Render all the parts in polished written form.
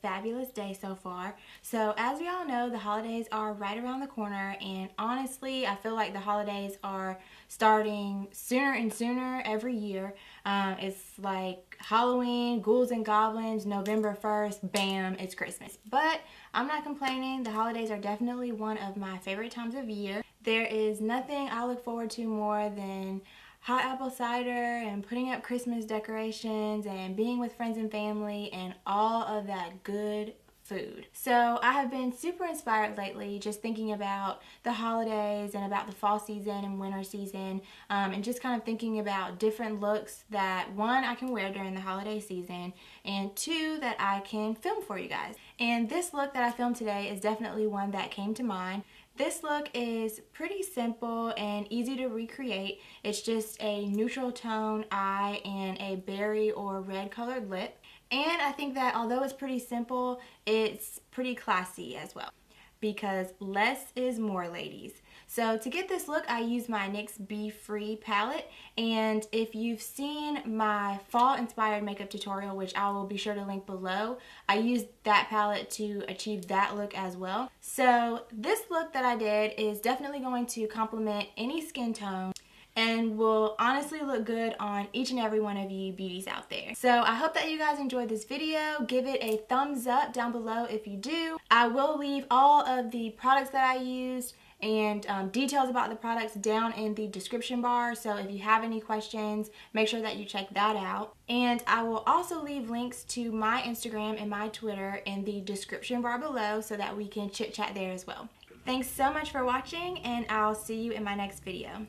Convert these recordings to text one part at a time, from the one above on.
fabulous day so far. So as we all know, the holidays are right around the corner, and honestly, I feel like the holidays are starting sooner and sooner every year. It's like Halloween, Ghouls and Goblins, November 1st, bam, it's Christmas. But I'm not complaining. The holidays are definitely one of my favorite times of year. There is nothing I look forward to more than hot apple cider and putting up Christmas decorations and being with friends and family and all of that good food. So I have been super inspired lately just thinking about the holidays and about the fall season and winter season, and just kind of thinking about different looks that, one, I can wear during the holiday season, and two, that I can film for you guys. And this look that I filmed today is definitely one that came to mind. This look is pretty simple and easy to recreate. It's just a neutral tone eye and a berry or red colored lip. And I think that although it's pretty simple, it's pretty classy as well, because less is more, ladies. So to get this look, I use my NYX Be Free palette, and if you've seen my fall inspired makeup tutorial, which I will be sure to link below, I used that palette to achieve that look as well. So this look that I did is definitely going to complement any skin tone and will honestly look good on each and every one of you beauties out there. So I hope that you guys enjoyed this video. Give it a thumbs up down below if you do. I will leave all of the products that I used and details about the products down in the description bar, so if you have any questions, make sure that you check that out. And I will also leave links to my Instagram and my Twitter in the description bar below so that we can chit chat there as well. Thanks so much for watching, and I'll see you in my next video.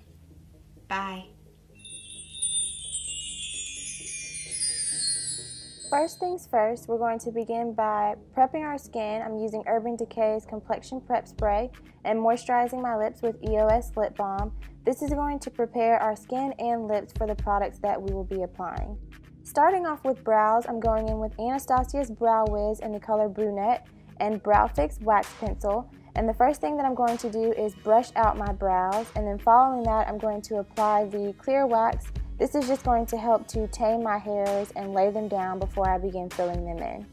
Bye. First things first, we're going to begin by prepping our skin. I'm using Urban Decay's Complexion Prep Spray and moisturizing my lips with EOS Lip Balm. This is going to prepare our skin and lips for the products that we will be applying. Starting off with brows, I'm going in with Anastasia's Brow Wiz in the color Brunette and Brow Fix Wax Pencil. And the first thing that I'm going to do is brush out my brows, and then following that I'm going to apply the clear wax. This is just going to help to tame my hairs and lay them down before I begin filling them in.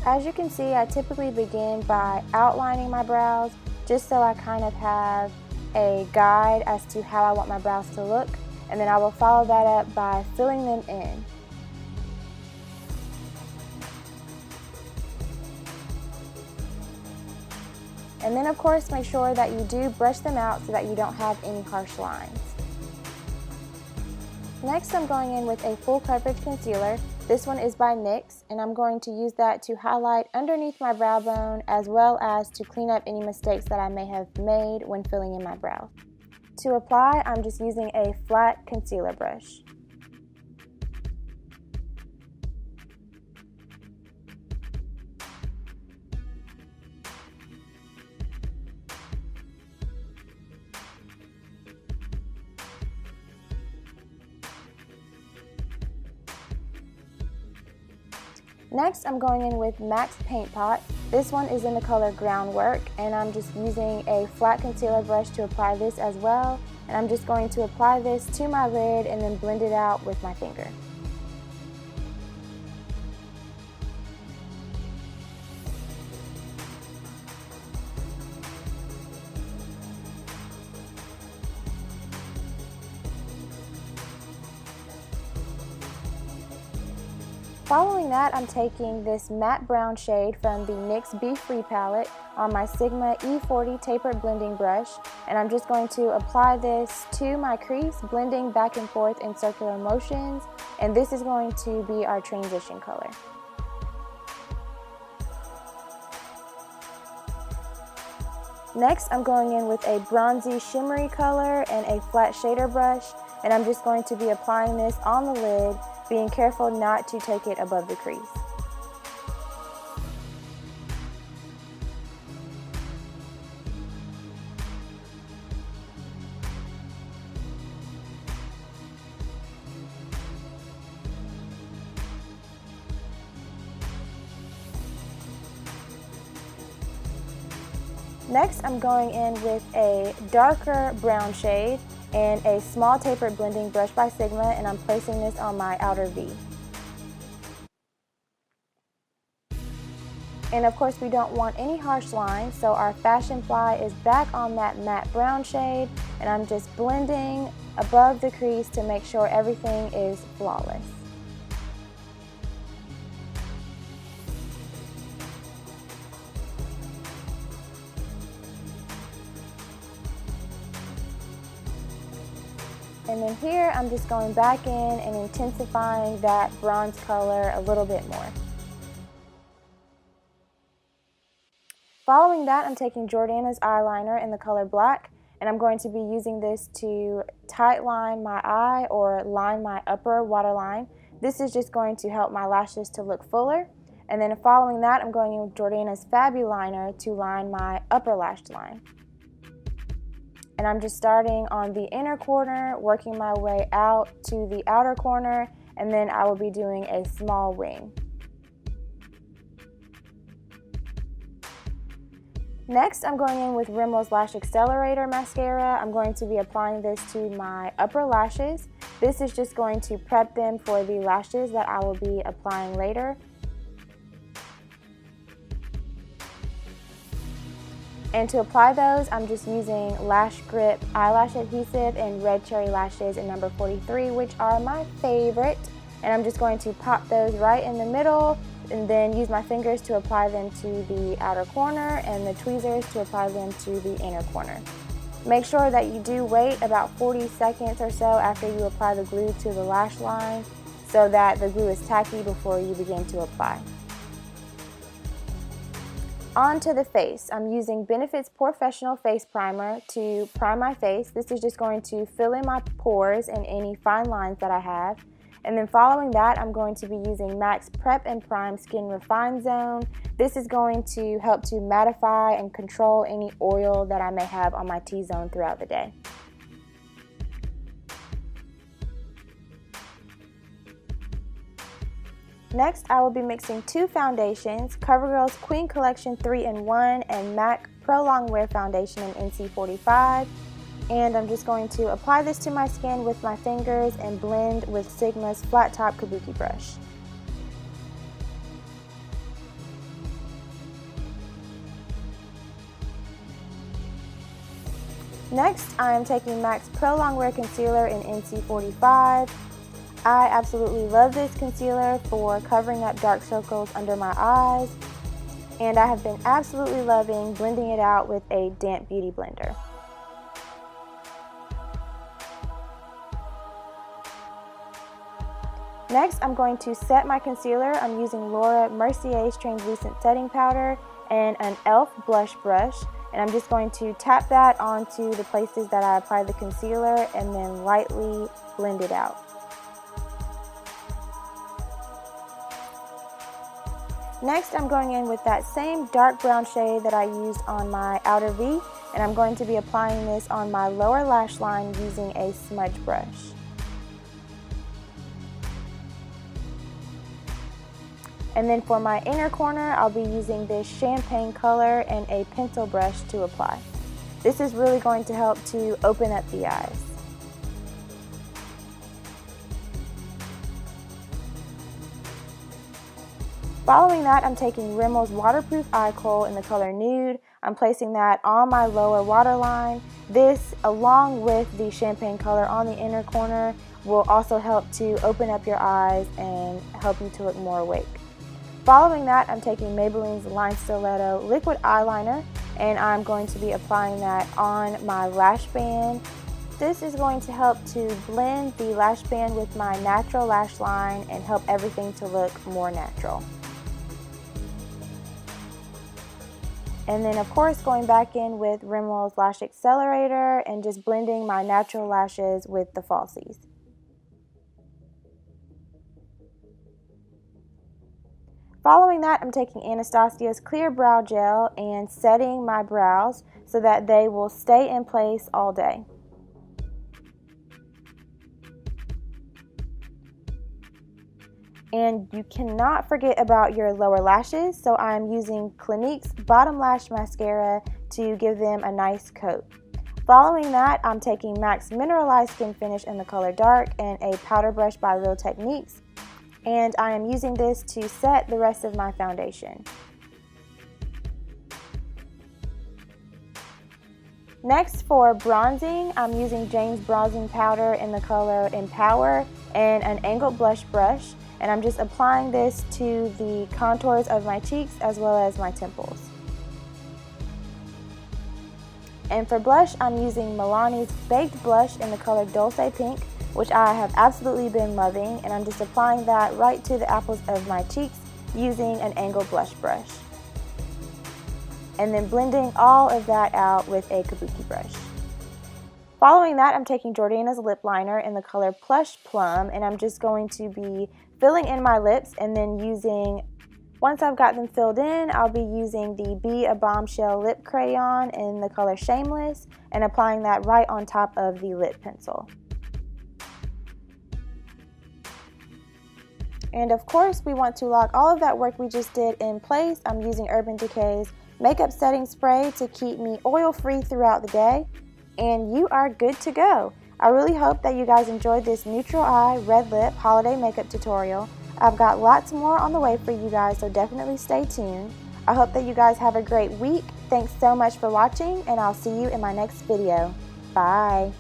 As you can see, I typically begin by outlining my brows just so I kind of have a guide as to how I want my brows to look, and then I will follow that up by filling them in. And then of course make sure that you do brush them out so that you don't have any harsh lines. Next I'm going in with a full coverage concealer. This one is by NYX, and I'm going to use that to highlight underneath my brow bone as well as to clean up any mistakes that I may have made when filling in my brows. To apply, I'm just using a flat concealer brush. Next, I'm going in with MAC's Paint Pot. This one is in the color Groundwork, and I'm just using a flat concealer brush to apply this as well. And I'm just going to apply this to my lid and then blend it out with my finger. Following that, I'm taking this matte brown shade from the NYX Be Free Palette on my Sigma E40 Tapered blending brush, and I'm just going to apply this to my crease, blending back and forth in circular motions, and this is going to be our transition color. Next, I'm going in with a bronzy shimmery color and a flat shader brush, and I'm just going to be applying this on the lid, being careful not to take it above the crease. Next, I'm going in with a darker brown shade, and a small tapered blending brush by Sigma, and I'm placing this on my outer V. And of course we don't want any harsh lines, so our Fashion Fly is back on that matte brown shade, and I'm just blending above the crease to make sure everything is flawless. And then here I'm just going back in and intensifying that bronze color a little bit more. Following that, I'm taking Jordana's eyeliner in the color black, and I'm going to be using this to tight line my eye or line my upper waterline. This is just going to help my lashes to look fuller. And then following that, I'm going in with Jordana's Fabuliner to line my upper lash line. And I'm just starting on the inner corner, working my way out to the outer corner, and then I will be doing a small wing. Next, I'm going in with Rimmel's Lash Accelerator Mascara. I'm going to be applying this to my upper lashes. This is just going to prep them for the lashes that I will be applying later. And to apply those, I'm just using Lash Grip Eyelash Adhesive in Red Cherry Lashes in number 43, which are my favorite. And I'm just going to pop those right in the middle, and then use my fingers to apply them to the outer corner and the tweezers to apply them to the inner corner. Make sure that you do wait about 40 seconds or so after you apply the glue to the lash line so that the glue is tacky before you begin to apply. On to the face. I'm using Benefit's Professional Face Primer to prime my face. This is just going to fill in my pores and any fine lines that I have. And then following that, I'm going to be using MAC's Prep and Prime Skin Refine Zone. This is going to help to mattify and control any oil that I may have on my T-zone throughout the day. Next, I will be mixing two foundations, CoverGirl's Queen Collection 3-in-1 and MAC Pro Longwear Foundation in NC45. And I'm just going to apply this to my skin with my fingers and blend with Sigma's Flat Top Kabuki brush. Next, I am taking MAC's Pro Longwear Concealer in NC45. I absolutely love this concealer for covering up dark circles under my eyes, and I have been absolutely loving blending it out with a damp beauty blender. Next, I'm going to set my concealer. I'm using Laura Mercier's Translucent Setting Powder and an e.l.f. blush brush, and I'm just going to tap that onto the places that I applied the concealer and then lightly blend it out. Next, I'm going in with that same dark brown shade that I used on my outer V, and I'm going to be applying this on my lower lash line using a smudge brush. And then for my inner corner, I'll be using this champagne color and a pencil brush to apply. This is really going to help to open up the eyes. Following that, I'm taking Rimmel's Waterproof Eye Kohl in the color Nude. I'm placing that on my lower waterline. This, along with the champagne color on the inner corner, will also help to open up your eyes and help you to look more awake. Following that, I'm taking Maybelline's Line Stiletto Liquid Eyeliner, and I'm going to be applying that on my lash band. This is going to help to blend the lash band with my natural lash line and help everything to look more natural. And then of course going back in with Rimmel's Lash Accelerator and just blending my natural lashes with the falsies. Following that, I'm taking Anastasia's Clear Brow Gel and setting my brows so that they will stay in place all day. And you cannot forget about your lower lashes, so I'm using Clinique's Bottom Lash Mascara to give them a nice coat. Following that, I'm taking MAC's Mineralized Skin Finish in the color Dark and a powder brush by Real Techniques, and I am using this to set the rest of my foundation. Next, for bronzing, I'm using Jane's Bronzing Powder in the color Empower and an angled blush brush, and I'm just applying this to the contours of my cheeks as well as my temples. And for blush, I'm using Milani's Baked Blush in the color Dulce Pink, which I have absolutely been loving, and I'm just applying that right to the apples of my cheeks using an angled blush brush. And then blending all of that out with a kabuki brush. Following that, I'm taking Jordana's lip liner in the color Plush Plum, and I'm just going to be filling in my lips and then once I've got them filled in, I'll be using the Be a Bombshell lip crayon in the color Shameless and applying that right on top of the lip pencil. And of course, we want to lock all of that work we just did in place. I'm using Urban Decay's makeup setting spray to keep me oil-free throughout the day, and you are good to go. I really hope that you guys enjoyed this neutral eye, red lip holiday makeup tutorial. I've got lots more on the way for you guys, so definitely stay tuned. I hope that you guys have a great week. Thanks so much for watching, and I'll see you in my next video. Bye.